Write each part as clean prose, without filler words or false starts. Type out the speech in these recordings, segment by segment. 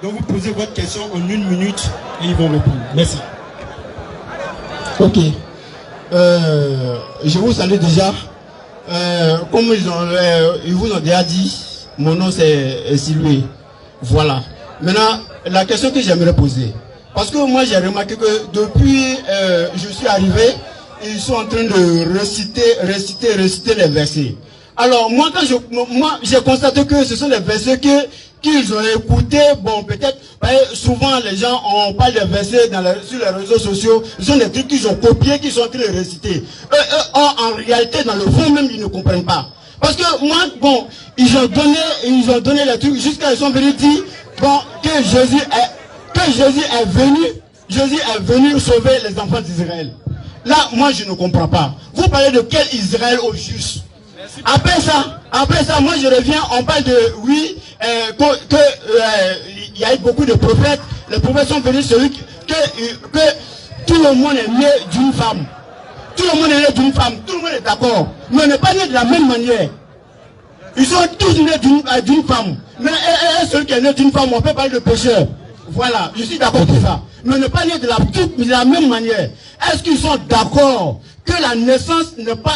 Donc vous posez votre question en 1 minute et ils vont répondre. Merci. Ok. Je vous salue déjà. Comme ils vous ont déjà dit, mon nom c'est Sylvie. Voilà. Maintenant, la question que j'aimerais poser. Parce que moi j'ai remarqué que depuis je suis arrivé, ils sont en train de réciter les versets. Alors moi j'ai constaté que ce sont les versets qu'ils ont écoutés. Bon, peut-être souvent les gens on parle des versets sur les réseaux sociaux. Ce sont des trucs qu'ils ont copiés, qu'ils sont en train de réciter. En réalité, dans le fond même, ils ne comprennent pas. Parce que moi, bon, ils ont donné les trucs jusqu'à ils sont venus dire bon, que Jésus est venu sauver les enfants d'Israël. Là, moi je ne comprends pas. Vous parlez de quel Israël au juste? Après ça, moi je reviens, on parle de, oui, il y a eu beaucoup de prophètes. Les prophètes sont venus celui que tout le monde est né d'une femme. Tout le monde est né d'une femme, tout le monde est d'accord. Mais on n'est pas né de la même manière. Ils sont tous nés d'une femme. Mais celui qui est né d'une femme, on peut parler de pécheur. Voilà, je suis d'accord pour ça. Mais on n'est pas né de la même manière. Est-ce qu'ils sont d'accord que la naissance n'est pas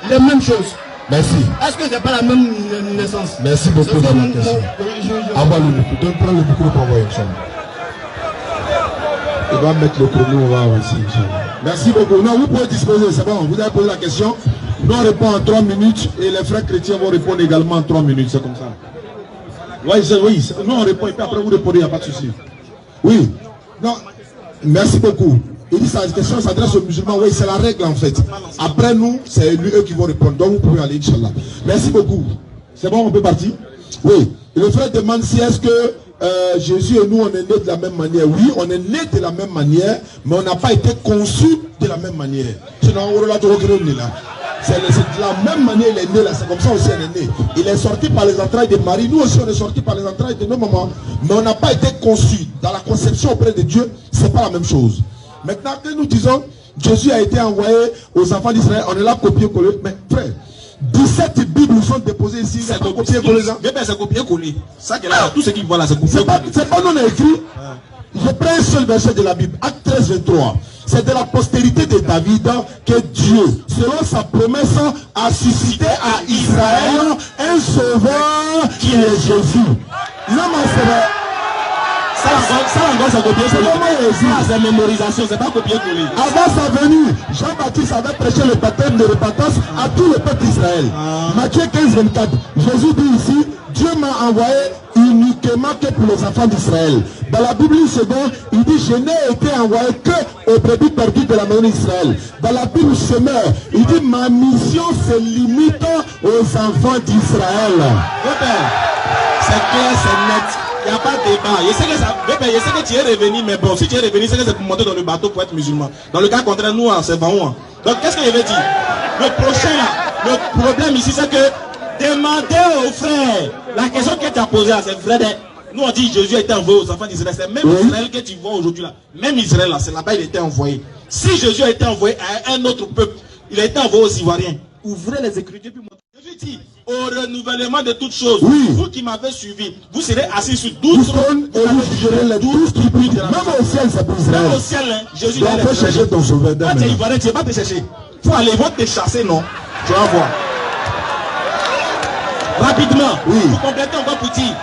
la même chose? Merci. Est-ce que c'est pas la même naissance? Merci beaucoup pour la question. Envoie le micro. Prends le micro pour envoyer. Il va mettre le chrono, on va aussi. Merci beaucoup. Non, vous pouvez disposer, c'est bon. Vous avez posé la question. Nous on répond en 3 minutes et les frères chrétiens vont répondre également en 3 minutes. C'est comme ça. Oui, nous on répond et puis après vous répondez, il n'y a pas de souci. Oui. Non, merci beaucoup. Il dit sa question s'adresse aux musulmans. Oui, c'est la règle en fait. Après nous, c'est eux qui vont répondre. Donc vous pouvez aller, Inch'Allah. Merci beaucoup. C'est bon, on peut partir? Oui. Et le frère demande si est-ce que Jésus et nous, on est nés de la même manière. Oui, on est nés de la même manière, mais on n'a pas été conçus de la même manière. Sinon, on là. C'est de la même manière il est né là, c'est comme ça aussi il est né. Il est sorti par les entrailles de Marie, nous aussi on est sorti par les entrailles de nos mamans, mais on n'a pas été conçus. Dans la conception auprès de Dieu, c'est pas la même chose. Maintenant que nous disons, Jésus a été envoyé aux enfants d'Israël, on est là copier-coller, mais frère, 17 Bibles sont déposées ici, c'est copier-coller. C'est copier-coller. Ça que là, tout ce qu'ils voient là, c'est copier-coller. C'est pas non écrit. Je prends un seul verset de la Bible, Acte 13, 23. C'est de la postérité de David que Dieu, selon sa promesse, a suscité à Israël un sauveur qui est Jésus. L'homme ça encore c'est copier-coller. C'est mémorisation, c'est pas copier-coller. Avant sa venue, Jean-Baptiste avait prêché le baptême de repentance à tout le peuple d'Israël. Matthieu 15, 24. Jésus dit ici, Dieu m'a envoyé uniquement que pour les enfants d'Israël. Dans la Bible seconde, il dit, je n'ai été envoyé que aux brebis perdues de la maison d'Israël. Dans la Bible semeur, il dit, ma mission se limite aux enfants d'Israël. C'est clair, c'est net. Il n'y a pas de débat. Je sais que tu es revenu, mais bon, si tu es revenu, c'est que c'est pour monter dans le bateau pour être musulman. Dans le cas contraire, nous, c'est bon. Donc, qu'est-ce que je veux dire? Le prochain, le problème ici, c'est que demandez aux frères. La question que tu as posée à ces frères, nous on dit Jésus a été envoyé aux enfants d'Israël. C'est même Israël que tu vois aujourd'hui là. Même Israël là, c'est là-bas il a été envoyé. Si Jésus a été envoyé à un autre peuple, il a été envoyé aux Ivoiriens. Ouvrez les Écritures puis montrez. Jésus dit, au renouvellement de toutes choses, vous qui m'avez suivi, vous serez assis sur 12 trônes et vous jugerez les 12 tribus de la nation. Même au ciel, c'est pour Israël. Même au ciel, hein, Jésus va aller chercher ton sauveur. Toi, tu es Ivoirien, tu ne vas pas te chercher. Il faut aller, ils vont te chasser, non? Tu vas voir. Rapidement, vous complétez encore pour dire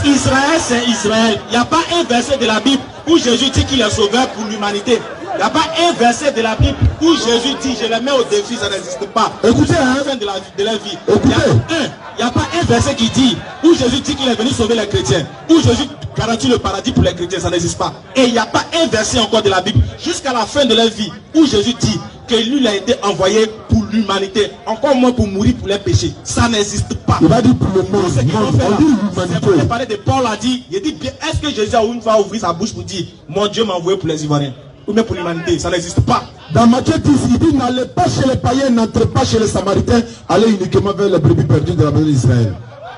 Israël c'est Israël. Il n'y a pas un verset de la Bible où Jésus dit qu'il est sauveur pour l'humanité. Il n'y a pas un verset de la Bible où Jésus dit je les mets au défi, ça n'existe pas. Écoutez, à la fin de leur vie. Il n'y a pas un verset qui dit où Jésus dit qu'il est venu sauver les chrétiens, où Jésus garantit le paradis pour les chrétiens, ça n'existe pas. Et il n'y a pas un verset encore de la Bible jusqu'à la fin de leur vie où Jésus dit que lui a été envoyé pour l'humanité, encore moins pour mourir pour les péchés. Ça n'existe pas. Il va dire pour le monde. C'est pour parler de Paul a dit, il dit bien, est-ce que Jésus a une fois ouvert sa bouche pour dire, mon Dieu m'a envoyé pour les Ivoiriens, ou même pour l'humanité? Ça n'existe pas. Dans Matthieu 10, il dit, n'allez pas chez les païens, n'entrez pas chez les Samaritains, allez uniquement vers les brebis perdues de la maison d'Israël.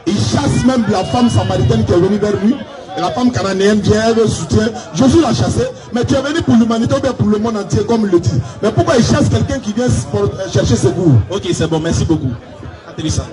Il chasse même la femme samaritaine qui est venue vers lui. Et la femme cananéenne vient, elle soutient. Jésus l'a chassé, mais tu es venu pour l'humanité ou bien pour le monde entier, comme il le dit. Mais pourquoi il chasse quelqu'un qui vient chercher secours? Ok, c'est bon, merci beaucoup. Intéressant.